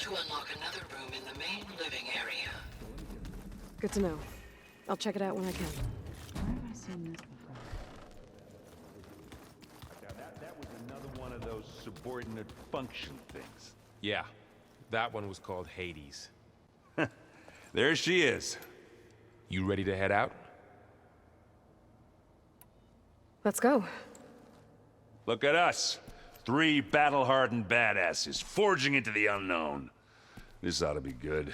to unlock another room in the main living area. Good to know. I'll check it out when I can. Where have I seen this before? Now that was another one of those subordinate function things. Yeah, that one was called Hades. There she is. You ready to head out? Let's go. Look at us. 3 battle-hardened badasses forging into the unknown. This ought to be good.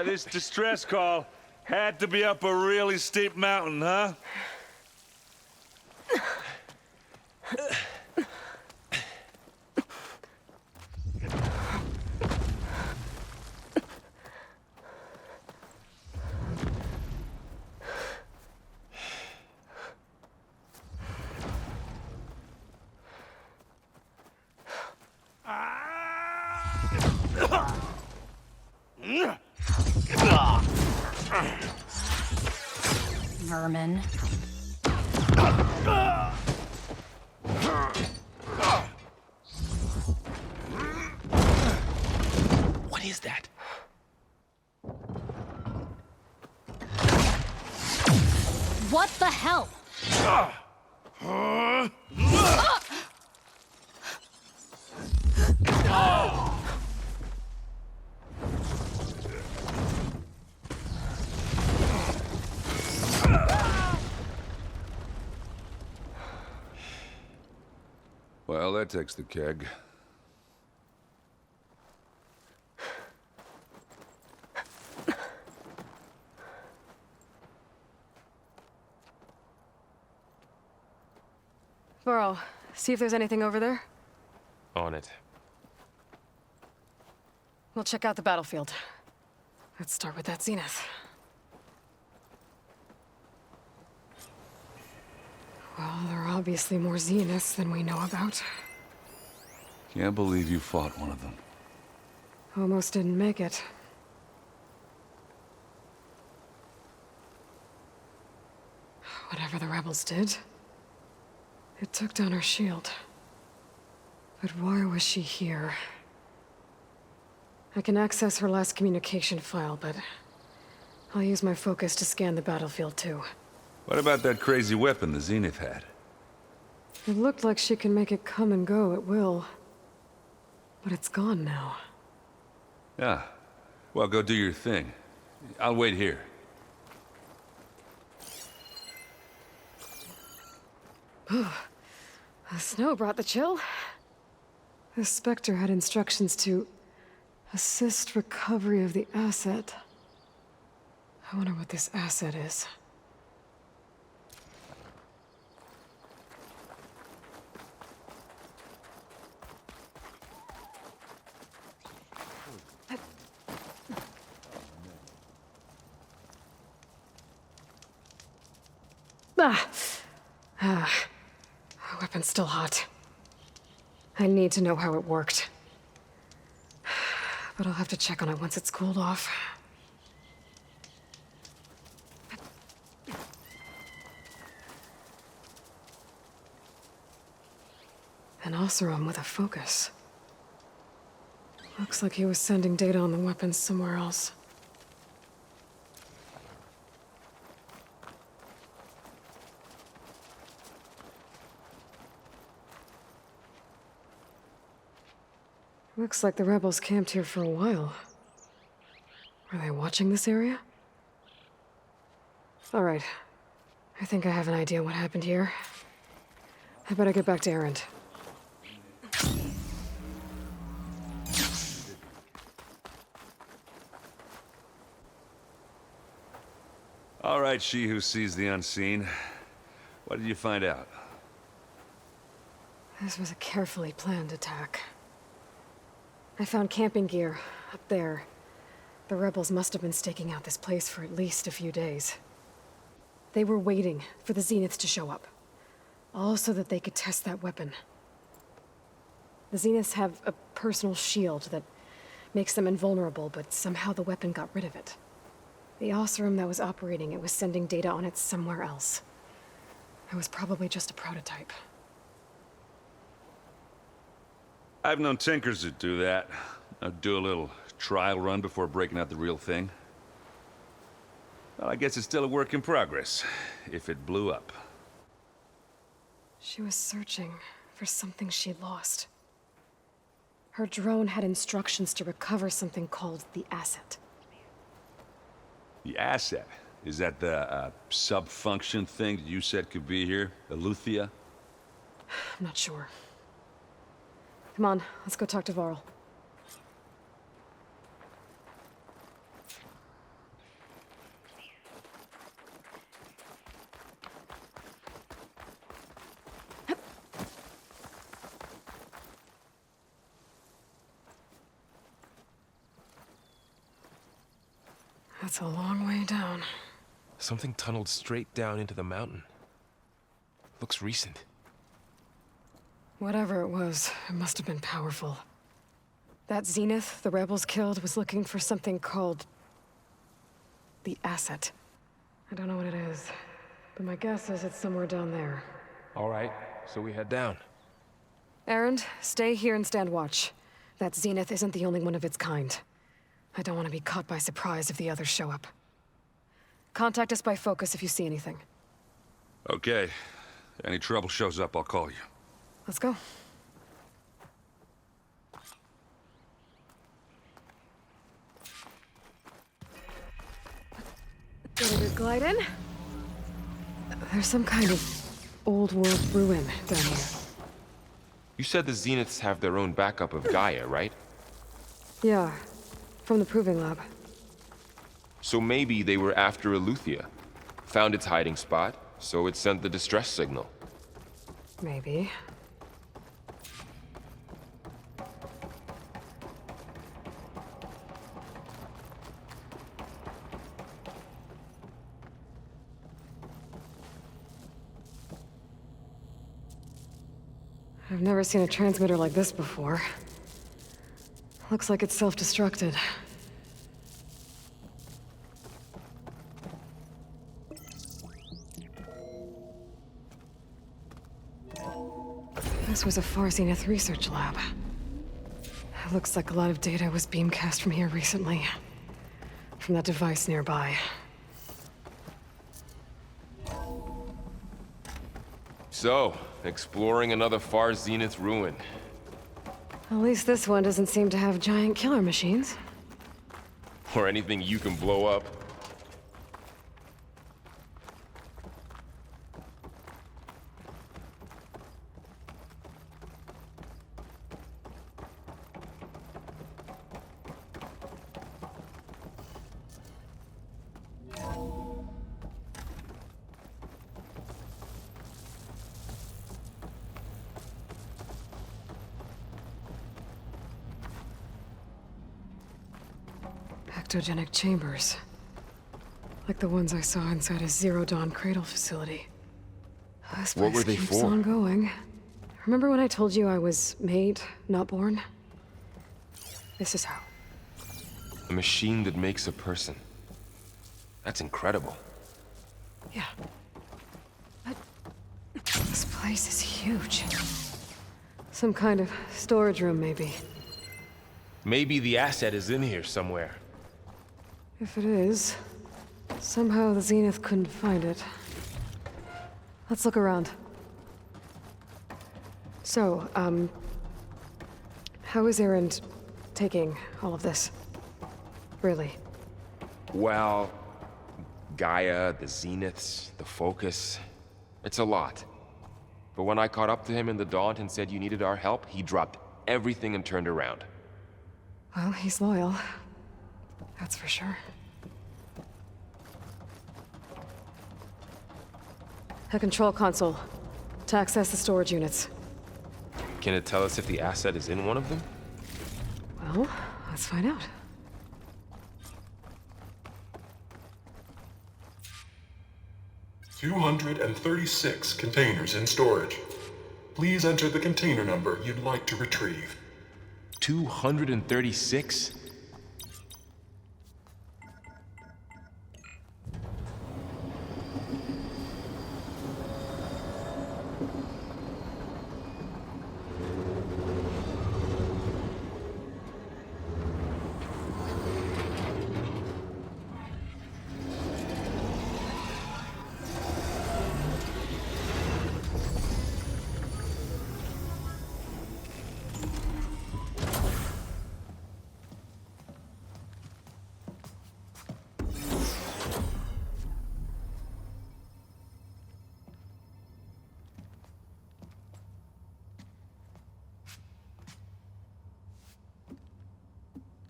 This distress call had to be up a really steep mountain, huh? Vermin. What is that? What the hell? Well, that takes the keg. Burrow, see if there's anything over there. On it. We'll check out the battlefield. Let's start with that zenith. Well, there are obviously more zeniths than we know about. Can't believe you fought one of them. Almost didn't make it. Whatever the rebels did, it took down her shield. But why was she here? I can access her last communication file, but I'll use my focus to scan the battlefield too. What about that crazy weapon the Zenith had? It looked like she can make it come and go at will. But it's gone now. Yeah. Well, go do your thing. I'll wait here. The snow brought the chill. The Spectre had instructions to assist recovery of the asset. I wonder what this asset is. Weapon's still hot. I need to know how it worked. But I'll have to check on it once it's cooled off. An Oseram with a focus. Looks like he was sending data on the weapons somewhere else. Looks like the rebels camped here for a while. Were they watching this area? All right. I think I have an idea what happened here. I better get back to Erend. All right, she who sees the unseen. What did you find out? This was a carefully planned attack. I found camping gear up there. The rebels must have been staking out this place for at least a few days. They were waiting for the Zeniths to show up. All so that they could test that weapon. The Zeniths have a personal shield that makes them invulnerable, but somehow the weapon got rid of it. The Oseram that was operating it was sending data on it somewhere else. It was probably just a prototype. I've known tinkers that do that. I'd do a little trial run before breaking out the real thing. Well, I guess it's still a work in progress, if it blew up. She was searching for something she lost. Her drone had instructions to recover something called the asset. The asset? Is that the sub-function thing that you said could be here? Eleuthia? I'm not sure. Come on, let's go talk to Varl. That's a long way down. Something tunneled straight down into the mountain. Looks recent. Whatever it was, it must have been powerful. That Zenith the rebels killed was looking for something called the asset. I don't know what it is, but my guess is it's somewhere down there. All right, so we head down. Erend, stay here and stand watch. That Zenith isn't the only one of its kind. I don't want to be caught by surprise if the others show up. Contact us by focus if you see anything. Okay. Any trouble shows up, I'll call you. Let's go. Get a good glide in. There's some kind of old world ruin down here. You said the Zeniths have their own backup of Gaia, right? Yeah, from the Proving Lab. So maybe they were after Eleuthia. Found its hiding spot, so it sent the distress signal. Maybe. I've never seen a transmitter like this before. Looks like it's self-destructed. This was a Far Zenith research lab. It looks like a lot of data was beamcast from here recently. From that device nearby. So, exploring another Far Zenith ruin. At least this one doesn't seem to have giant killer machines. Or anything you can blow up. Ectogenic chambers. Like the ones I saw inside a Zero Dawn Cradle facility. This What place were they keeps for? on going. Remember when I told you I was made, not born? This is how. A machine that makes a person. That's incredible. Yeah. But this place is huge. Some kind of storage room, maybe. Maybe the asset is in here somewhere. If it is, somehow the Zenith couldn't find it. Let's look around. So, how is Erend taking all of this? Really? Well, Gaia, the Zeniths, the Focus. It's a lot. But when I caught up to him in the Daunt and said you needed our help, he dropped everything and turned around. Well, he's loyal. That's for sure. A control console. To access the storage units. Can it tell us if the asset is in one of them? Well, let's find out. "236 containers in storage. Please enter the container number you'd like to retrieve. 236?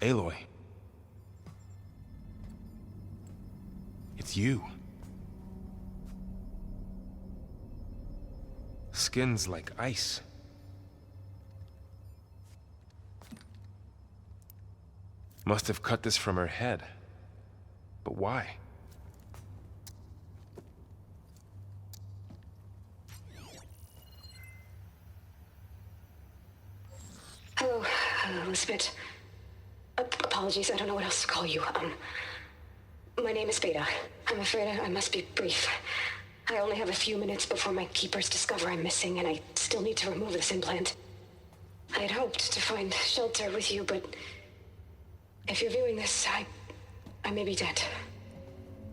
Aloy. It's you. Skin's like ice. Must have cut this from her head. But why? Hello, Elizabeth. Apologies, I don't know what else to call you. My name is Beta. I'm afraid I must be brief. I only have a few minutes before my keepers discover I'm missing, and I still need to remove this implant. I had hoped to find shelter with you, but if you're viewing this, I may be dead.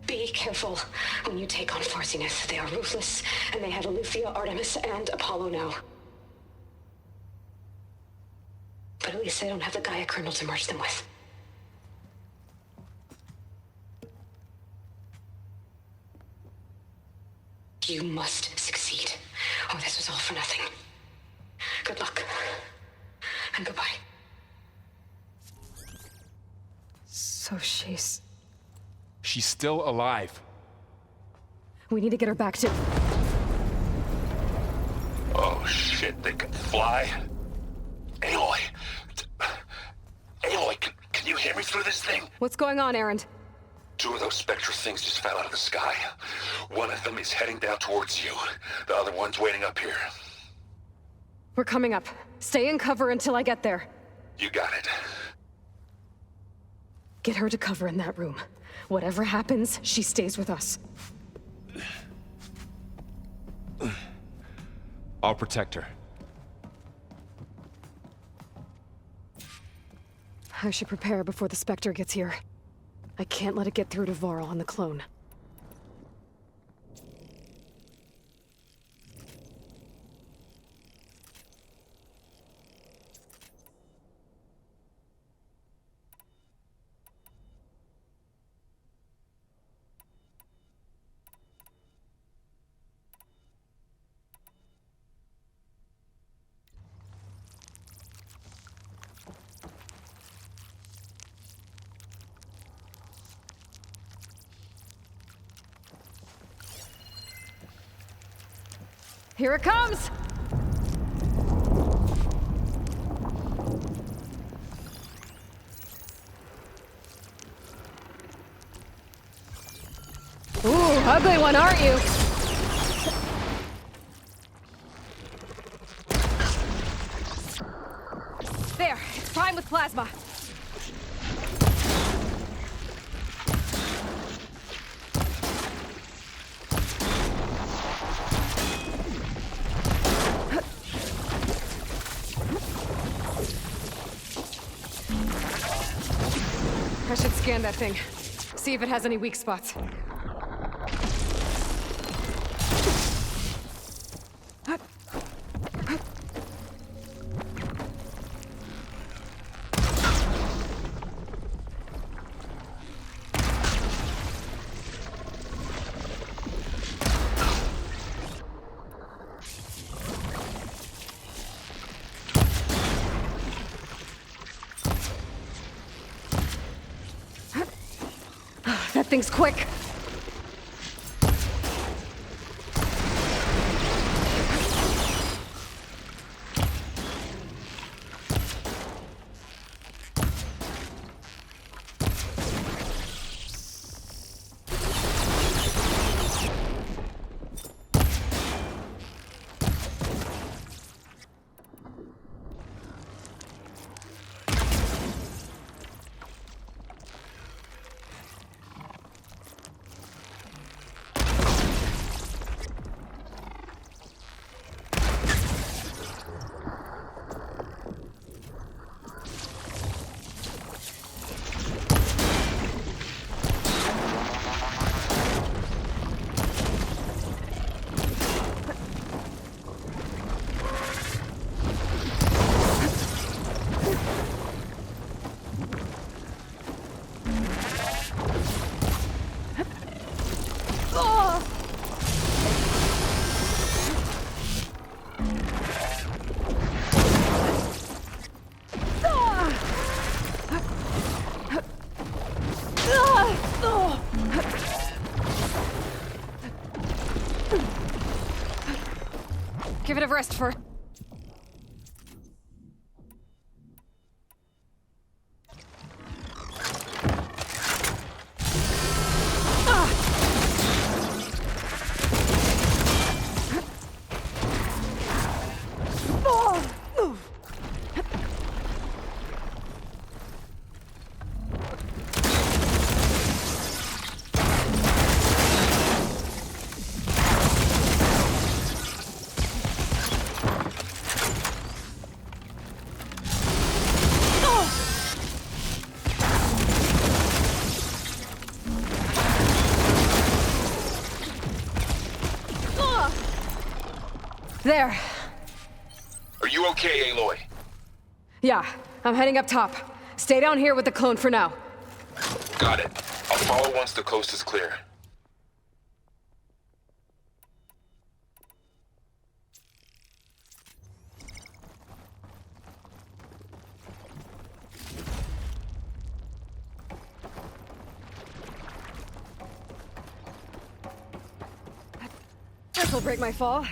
Be careful when you take on Farsiness. They are ruthless, and they have Eleuthia, Artemis, and Apollo now. But at least they don't have the Gaia kernel to merge them with. You must succeed, or this was all for nothing. Good luck, and goodbye. So she's... She's still alive. We need to get her back to... Oh shit, they can fly? Aloy! Aloy, can you hear me through this thing? What's going on, Erend? 2 of those Spectre things just fell out of the sky. One of them is heading down towards you. The other one's waiting up here. We're coming up. Stay in cover until I get there. You got it. Get her to cover in that room. Whatever happens, she stays with us. I'll protect her. I should prepare before the Spectre gets here. I can't let it get through to Varl on the clone. Here it comes! Ooh, ugly one, aren't you? There, it's primed with plasma. I should scan that thing. See if it has any weak spots. That thing's quick. of rest for... There. Are you okay, Aloy? Yeah, I'm heading up top. Stay down here with the clone for now. Got it. I'll follow once the coast is clear. This'll break my fall.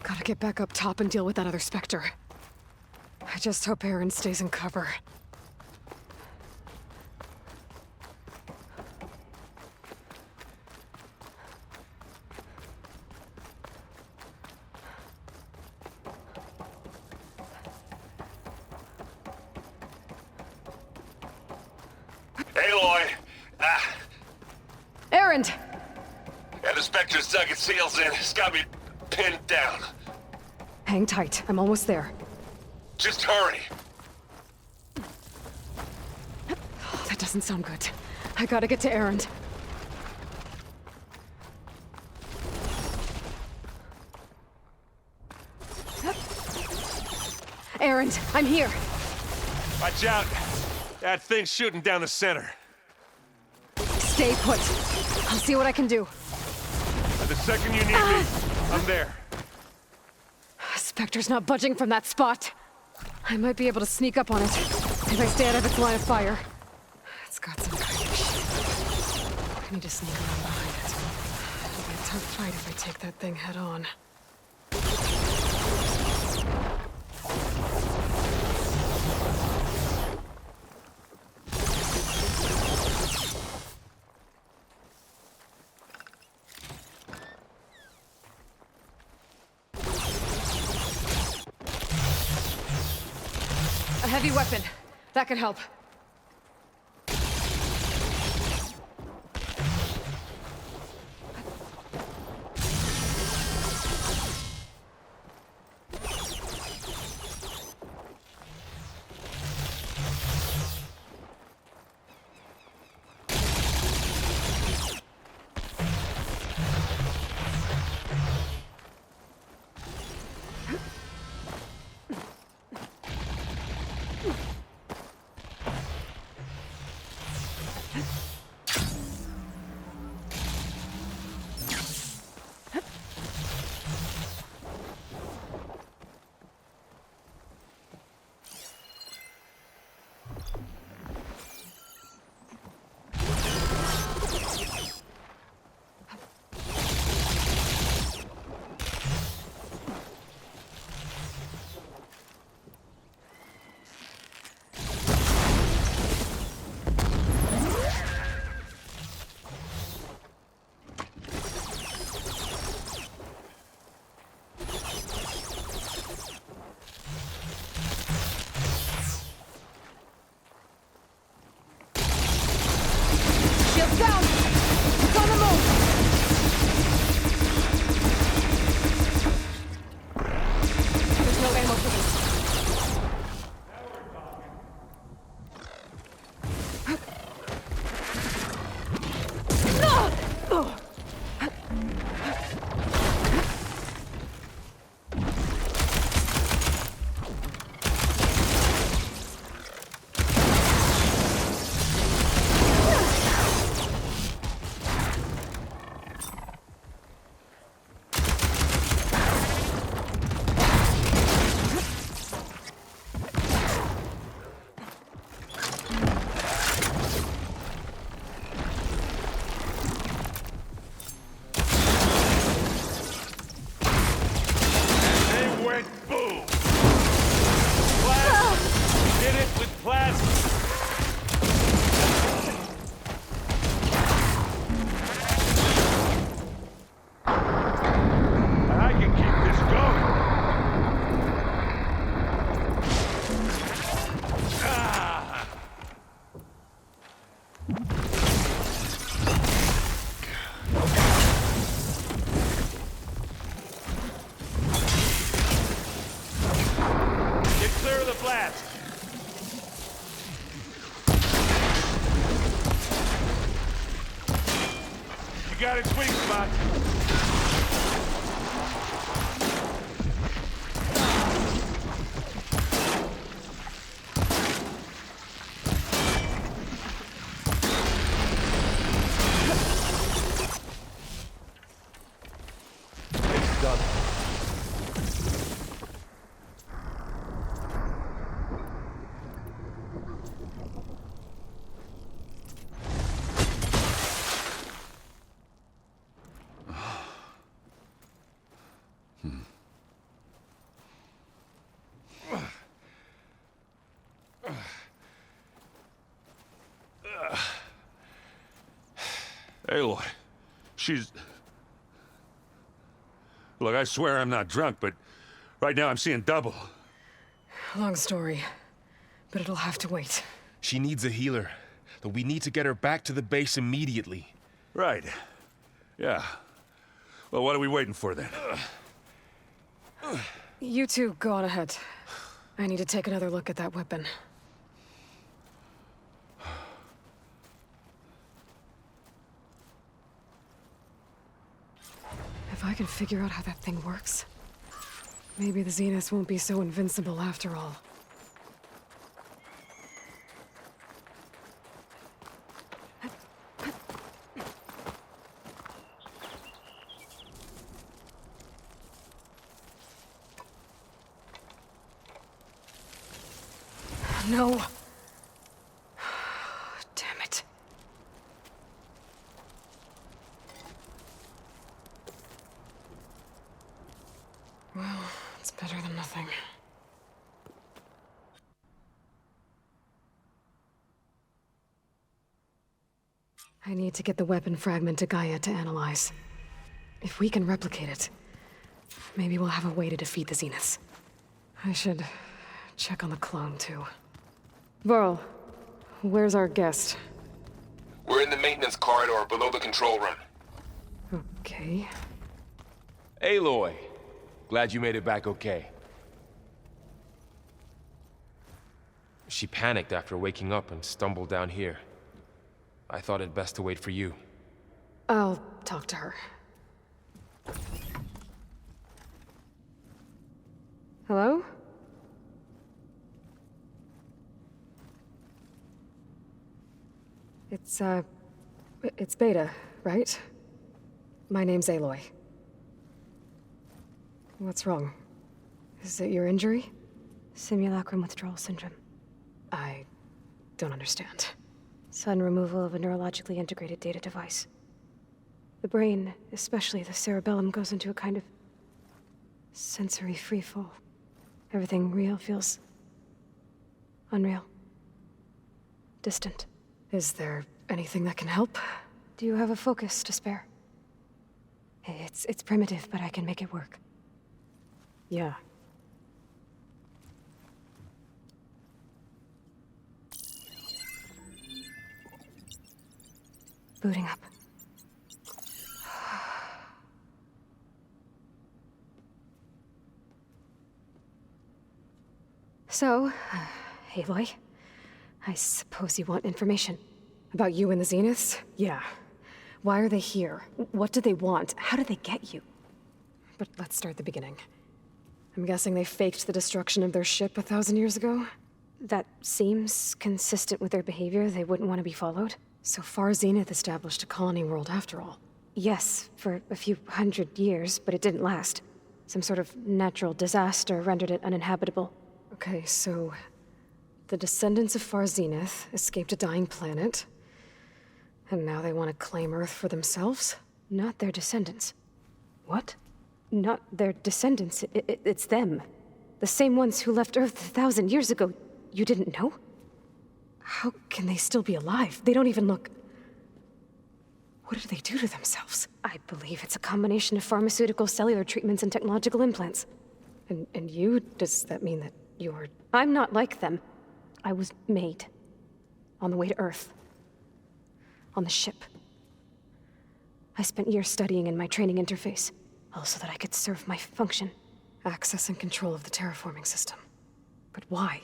Gotta get back up top and deal with that other Spectre. I just hope Aaron stays in cover. Aloy! Aaron! And the Spectre's dug its heels in. It's got me pinned down. Hang tight, I'm almost there. Just hurry. That doesn't sound good. I gotta get to Aaron. Aaron, I'm here. Watch out. That thing's shooting down the center. Stay put. I'll see what I can do. The second you need me, I'm there. Spectre's not budging from that spot. I might be able to sneak up on it if I stay out of its line of fire. It's got some kind of shit. I need to sneak around behind it. It'll be a tough fight if I take that thing head on. A heavy weapon. That could help. its weak spot. It's done. Aloy, she's... Look, I swear I'm not drunk, but right now I'm seeing double. Long story, but it'll have to wait. She needs a healer, but we need to get her back to the base immediately. Right. Yeah. Well, what are we waiting for then? You two go on ahead. I need to take another look at that weapon. If I can figure out how that thing works, maybe the Zeniths won't be so invincible after all. No. Damn it. Well, it's better than nothing. I need to get the weapon fragment to Gaia to analyze. If we can replicate it, maybe we'll have a way to defeat the Zeniths. I should check on the clone, too. Varl, where's our guest? We're in the maintenance corridor below the control room. Okay. Aloy, glad you made it back okay. She panicked after waking up and stumbled down here. I thought it best to wait for you. I'll talk to her. Hello? It's Beta, right? My name's Aloy. What's wrong? Is it your injury? Simulacrum withdrawal syndrome. I don't understand. Sudden removal of a neurologically integrated data device. The brain, especially the cerebellum, goes into a kind of sensory freefall. Everything real feels unreal. Distant. Is there anything that can help? Do you have a focus to spare? It's primitive, but I can make it work. Yeah. Booting up. So, Aloy, I suppose you want information. About you and the Zeniths? Yeah. Why are they here? What do they want? How did they get you? But let's start at the beginning. I'm guessing they faked the destruction of their ship 1,000 years ago? That seems consistent with their behavior. They wouldn't want to be followed. So far, Zenith established a colony world after all. Yes, for a few hundred years, but it didn't last. Some sort of natural disaster rendered it uninhabitable. Okay, so the descendants of Far Zenith escaped a dying planet, and now they want to claim Earth for themselves? Not their descendants. What? Not their descendants. It's them. The same ones who left Earth 1,000 years ago. You didn't know? How can they still be alive? They don't even look... What did they do to themselves? I believe it's a combination of pharmaceutical, cellular treatments, and technological implants. And you? Does that mean that you're... I'm not like them. I was made. On the way to Earth. On the ship. I spent years studying in my training interface, all so that I could serve my function. Access and control of the terraforming system. But why?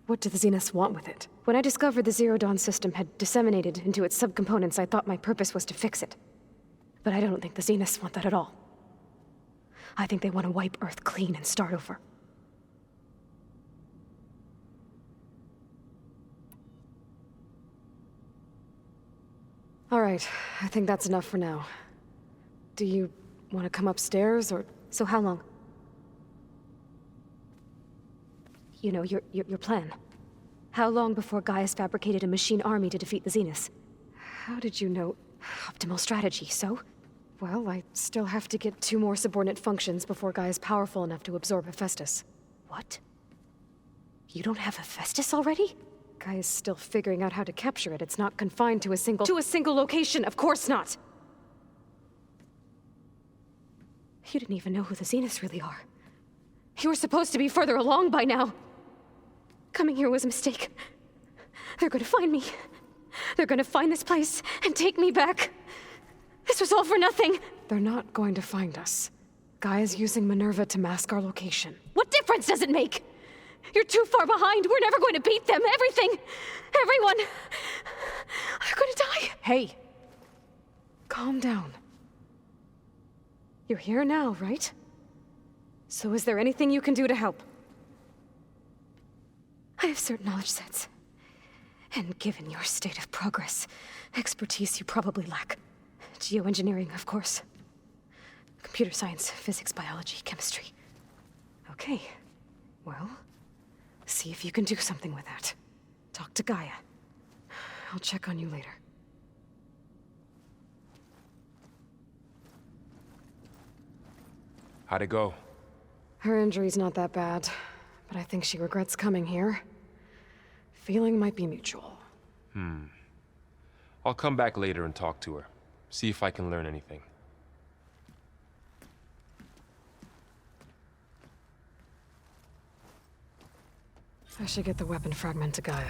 What do the Zeniths want with it? When I discovered the Zero Dawn system had disseminated into its subcomponents, I thought my purpose was to fix it. But I don't think the Zeniths want that at all. I think they want to wipe Earth clean and start over. All right, I think that's enough for now. Do you want to come upstairs, or... So how long? You know, your plan. How long before Gaia's fabricated a machine army to defeat the Zeniths? How did you know? Optimal strategy, so? Well, I still have to get 2 more subordinate functions before Gaia's powerful enough to absorb Hephaestus. What? You don't have Hephaestus already? Gaia's still figuring out how to capture it. It's not confined to a single... To a single location! Of course not! You didn't even know who the Zeniths really are. You were supposed to be further along by now! Coming here was a mistake. They're gonna find me. They're gonna find this place and take me back. This was all for nothing! They're not going to find us. Gaia's using Minerva to mask our location. What difference does it make? You're too far behind. We're never going to beat them. Everything. Everyone. They're gonna die. Hey. Calm down. You're here now, right? So is there anything you can do to help? I have certain knowledge sets. And given your state of progress, expertise you probably lack. Geoengineering, of course. Computer science, physics, biology, chemistry. Okay. Well, see if you can do something with that. Talk to Gaia. I'll check on you later. How'd it go? Her injury's not that bad, but I think she regrets coming here. Feeling might be mutual. I'll come back later and talk to her. See if I can learn anything. I should get the weapon fragment to Gaia.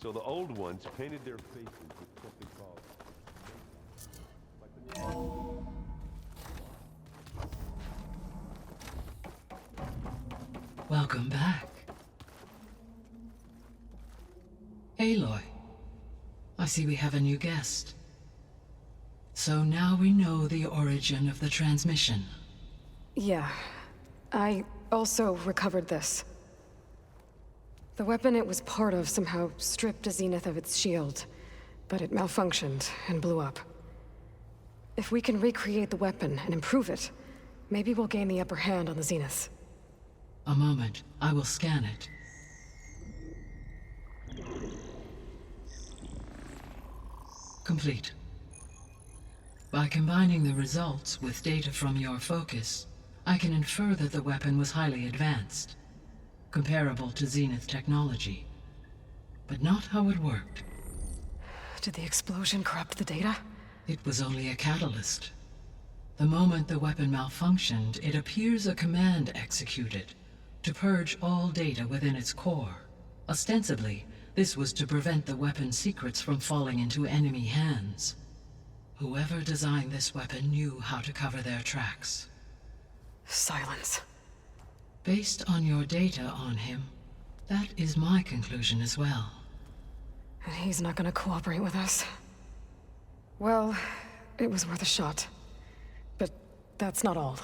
So the old ones painted their faces with something called... Welcome back. Aloy, I see we have a new guest. So now we know the origin of the transmission. Yeah. I also recovered this. The weapon it was part of somehow stripped a Zenith of its shield, but it malfunctioned and blew up. If we can recreate the weapon and improve it, maybe we'll gain the upper hand on the Zeniths. A moment, I will scan it. Complete. By combining the results with data from your focus, I can infer that the weapon was highly advanced, comparable to Zenith technology, but not how it worked. Did the explosion corrupt the data? It was only a catalyst. The moment the weapon malfunctioned, it appears a command executed to purge all data within its core. Ostensibly, this was to prevent the weapon's secrets from falling into enemy hands. Whoever designed this weapon knew how to cover their tracks. Silence. Based on your data on him, that is my conclusion as well. And he's not gonna cooperate with us. Well, it was worth a shot. But that's not all.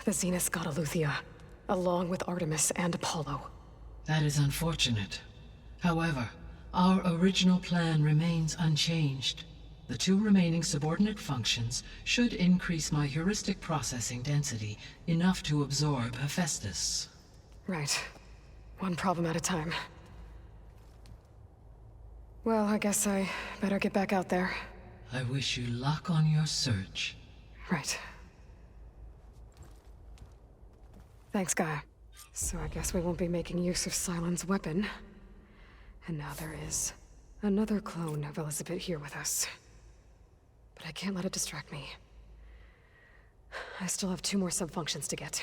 The Zeniths got Eleuthia, along with Artemis and Apollo. That is unfortunate. However, our original plan remains unchanged. The 2 remaining subordinate functions should increase my heuristic processing density enough to absorb Hephaestus. Right. One problem at a time. Well, I guess I better get back out there. I wish you luck on your search. Right. Thanks, Gaia. So I guess we won't be making use of Cylon's weapon. And now there is another clone of Elizabeth here with us. But I can't let it distract me. I still have 2 more sub-functions to get.